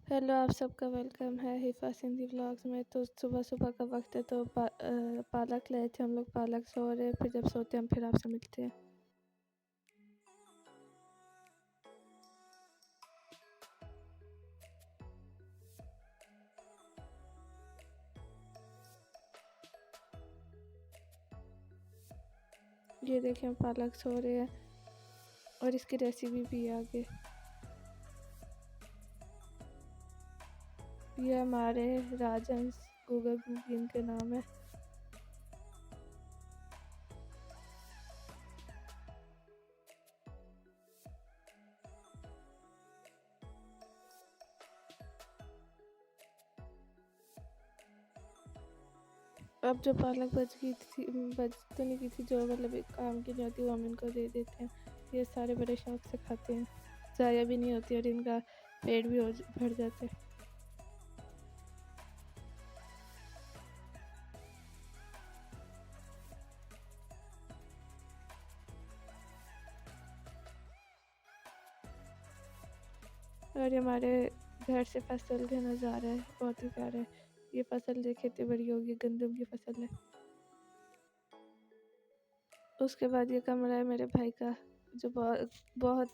Hello, आप सबका welcome है हिफा सिंधी व्लॉग्स में। तो सुबह-सुबह का वक़्त है तो पालक लाए थे हम लोग, पालक सो रहे हैं, फिर जब सोते हैं हम फिर आपसे मिलते हैं। ये देखिए हम पालक सो रहे हैं और इसकी रेसिपी भी है आगे। ये हमारे राजहंस गूगल बुकी इनके नाम है। अब जो पालक बच तो नहीं गई थी, जो मतलब एक काम की नहीं होती वो हम इनको दे देते हैं। ये सारे बड़े शौक से खाते हैं, ज़ाया भी नहीं होती और इनका पेट भी भर जाता है। और ये हमारे घर से फसल का नज़ारा है, बहुत ही प्यारा है। ये फसल देखिए कितनी बड़ी होगी, गंदम की फसल है। उसके बाद ये कमरा है मेरे भाई का, जो बहुत बहुत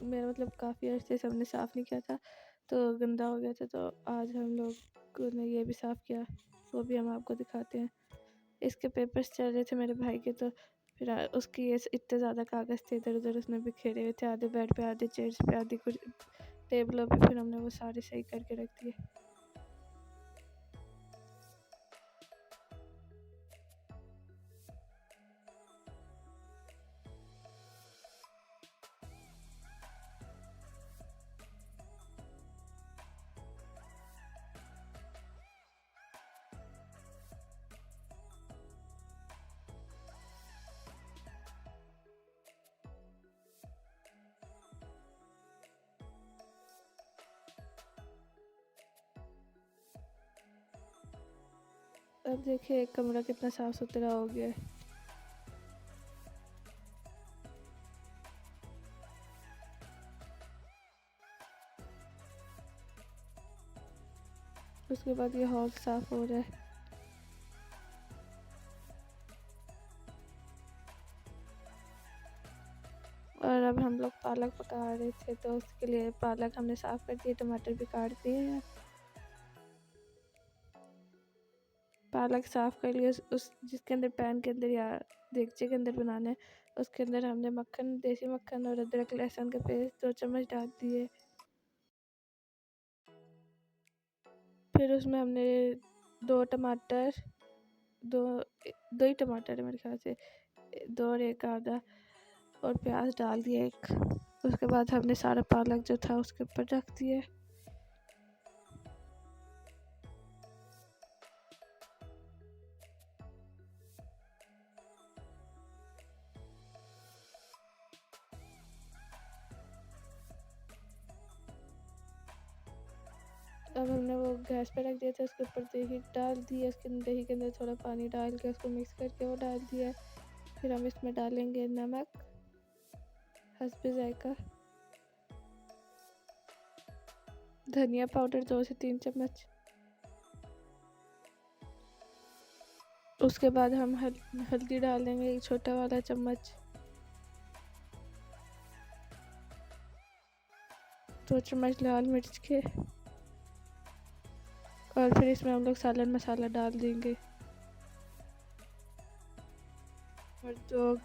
मेरा मतलब काफ़ी अर्से से हमने साफ़ नहीं किया था, तो गंदा हो गया था, तो आज हम लोग ने ये भी साफ़ किया, वो भी हम आपको दिखाते हैं। इसके पेपर्स चल रहे थे मेरे भाई के, तो फिर उसकी ये इतने ज़्यादा कागज़ थे इधर-उधर उसने बिखेरे हुए थे, आधे बेड पे, आधे चेयर्स पे, आधे कुछ टेबलों पे, फिर हमने वो सारे सही करके रख दिए। अब देखिए कमरा कितना साफ़ सुथरा हो गया है। उसके बाद ये हॉल साफ़ हो रहा है। और अब हम लोग पालक पका रहे थे, तो उसके लिए पालक हमने साफ़ कर दिए, टमाटर भी काट दिए हैं। पालक साफ़ कर लिया, उस जिसके अंदर पैन के अंदर या देगचे के अंदर बनाना है, उसके अंदर हमने मक्खन, देसी मक्खन और अदरक लहसुन का पेस्ट 2 चम्मच डाल दिए। फिर उसमें हमने 2 टमाटर, 2 2 ही टमाटर है मेरे ख्याल से, 2 और 1 आधा, और प्याज डाल दिया 1। उसके बाद हमने सारा पालक जो था उसके ऊपर रख दिया। अब हमने वो गैस पे रख दिया था, उसके ऊपर दही डाल दिया, उसके दही के अंदर थोड़ा पानी डाल के उसको मिक्स करके वो डाल दिया। फिर हम इसमें डालेंगे नमक हस्बे ज़ायका, धनिया पाउडर 2 से 3 चम्मच। उसके बाद हम हल्दी डाल देंगे 1 छोटा वाला चम्मच, 2 चम्मच लाल मिर्च के, और फिर इसमें हम लोग सालन मसाला डाल देंगे, और 2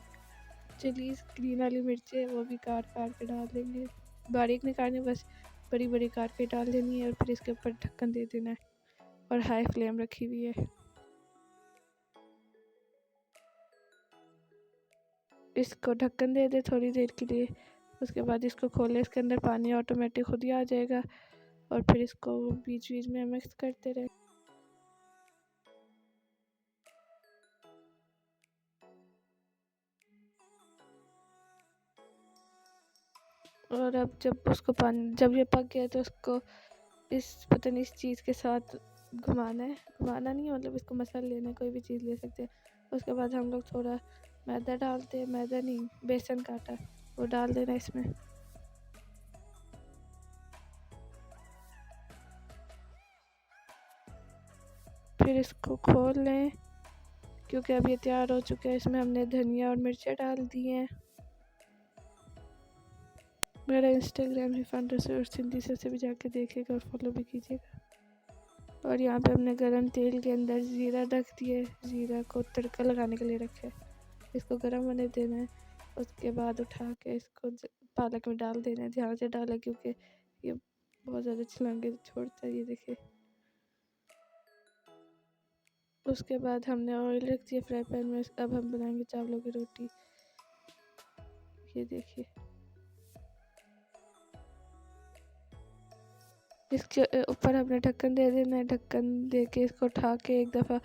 चिलीज़ ग्रीन वाली मिर्चें वो भी काट के डाल देंगे। बारीक नहीं काटनी, बस बड़ी बड़ी काट के डाल देनी है, और फिर इसके ऊपर ढक्कन दे देना है, और हाई फ्लेम रखी हुई है। इसको ढक्कन दे दे थोड़ी देर के लिए। उसके बाद इसको खोले, इसके अंदर पानी ऑटोमेटिक खुद ही आ जाएगा, और फिर इसको बीच बीच में मिक्स करते रहे। और अब जब ये पक गया तो उसको पता नहीं इस चीज़ के साथ घुमाना है, घुमाना नहीं है, मतलब इसको मसल लेना है, कोई भी चीज़ ले सकते हैं। उसके बाद हम लोग थोड़ा मैदा डालते हैं, मैदा नहीं, बेसन का आटा, वो डाल देना इसमें। फिर इसको खोल लें क्योंकि अब ये तैयार हो चुका है। इसमें हमने धनिया और मिर्चें डाल दी हैं। मेरा इंस्टाग्राम है फंडर्स और सिंधी से भी जाके देखिएगा और फॉलो भी कीजिएगा। और यहाँ पे हमने गरम तेल के अंदर ज़ीरा रख दिए, ज़ीरा को तड़का लगाने के लिए रखा है। इसको गरम होने देना है। उसके बाद उठा के इसको पालक में डाल देना है। ध्यान से डालें क्योंकि ये बहुत ज़्यादा छलांगे छोड़ता है, ये देखिए। उसके बाद हमने ऑयल रख दिया फ्राई पैन में। अब हम बनाएंगे चावलों की रोटी, ये देखिए। इसके ऊपर हमने ढक्कन दे देना है। ढक्कन दे के इसको उठा के एक दफ़ा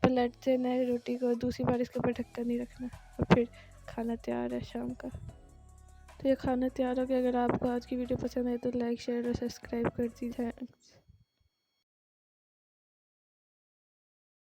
पलट देना है रोटी को। दूसरी बार इसके ऊपर ढक्कन नहीं रखना। और फिर खाना तैयार है शाम का। तो ये खाना तैयार हो गया। अगर आपको आज की वीडियो पसंद आए तो लाइक शेयर और सब्सक्राइब कर दीजिए।